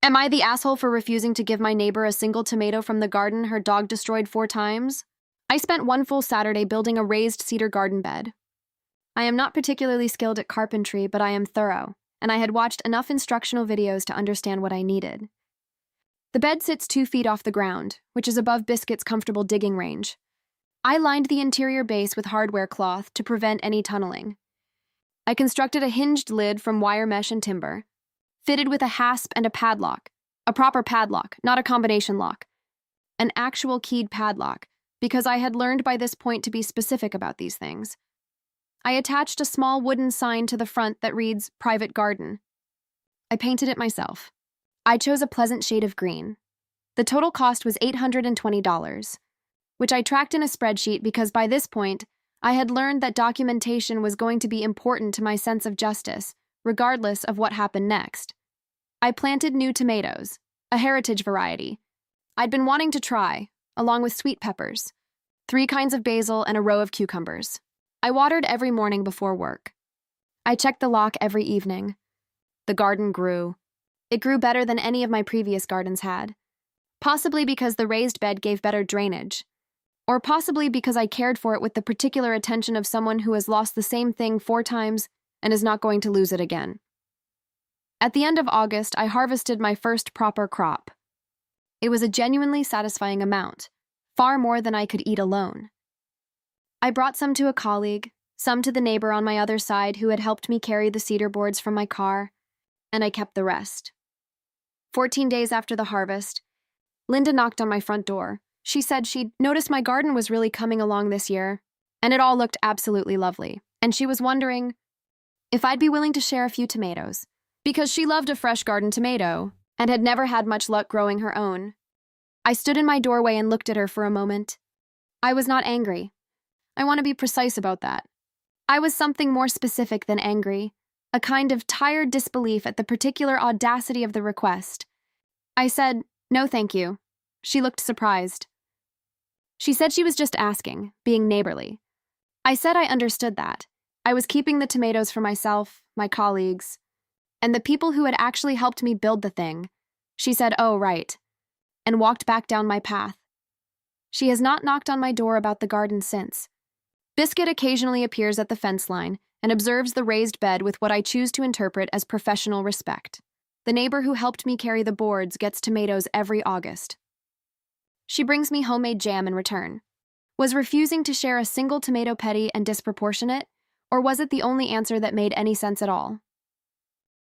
Am I the asshole for refusing to give my neighbor a single tomato from the garden her dog destroyed 4 times? I spent one full Saturday building a raised cedar garden bed. I am not particularly skilled at carpentry, but I am thorough, and I had watched enough instructional videos to understand what I needed. The bed sits 2 feet off the ground, which is above Biscuit's comfortable digging range. I lined the interior base with hardware cloth to prevent any tunneling. I constructed a hinged lid from wire mesh and timber, fitted with a hasp and a padlock, a proper padlock, not a combination lock, an actual keyed padlock, because I had learned by this point to be specific about these things. I attached a small wooden sign to the front that reads, "Private Garden." I painted it myself. I chose a pleasant shade of green. The total cost was $820, which I tracked in a spreadsheet because by this point, I had learned that documentation was going to be important to my sense of justice, regardless of what happened next. I planted new tomatoes, a heritage variety I'd been wanting to try, along with sweet peppers, 3 kinds of basil, and a row of cucumbers. I watered every morning before work. I checked the lock every evening. The garden grew. It grew better than any of my previous gardens had, possibly because the raised bed gave better drainage, or possibly because I cared for it with the particular attention of someone who has lost the same thing 4 times and is not going to lose it again. At the end of August, I harvested my first proper crop. It was a genuinely satisfying amount, far more than I could eat alone. I brought some to a colleague, some to the neighbor on my other side who had helped me carry the cedar boards from my car, and I kept the rest. 14 days after the harvest, Linda knocked on my front door. She said she'd noticed my garden was really coming along this year, and it all looked absolutely lovely, and she was wondering if I'd be willing to share a few tomatoes, because she loved a fresh garden tomato and had never had much luck growing her own. I stood in my doorway and looked at her for a moment. I was not angry. I want to be precise about that. I was something more specific than angry, a kind of tired disbelief at the particular audacity of the request. I said, "No, thank you." She looked surprised. She said she was just asking, being neighborly. I said I understood that. I was keeping the tomatoes for myself, my colleagues, and the people who had actually helped me build the thing. She said, "Oh, right," and walked back down my path. She has not knocked on my door about the garden since. Biscuit occasionally appears at the fence line and observes the raised bed with what I choose to interpret as professional respect. The neighbor who helped me carry the boards gets tomatoes every August. She brings me homemade jam in return. Was refusing to share a single tomato petty and disproportionate, or was it the only answer that made any sense at all?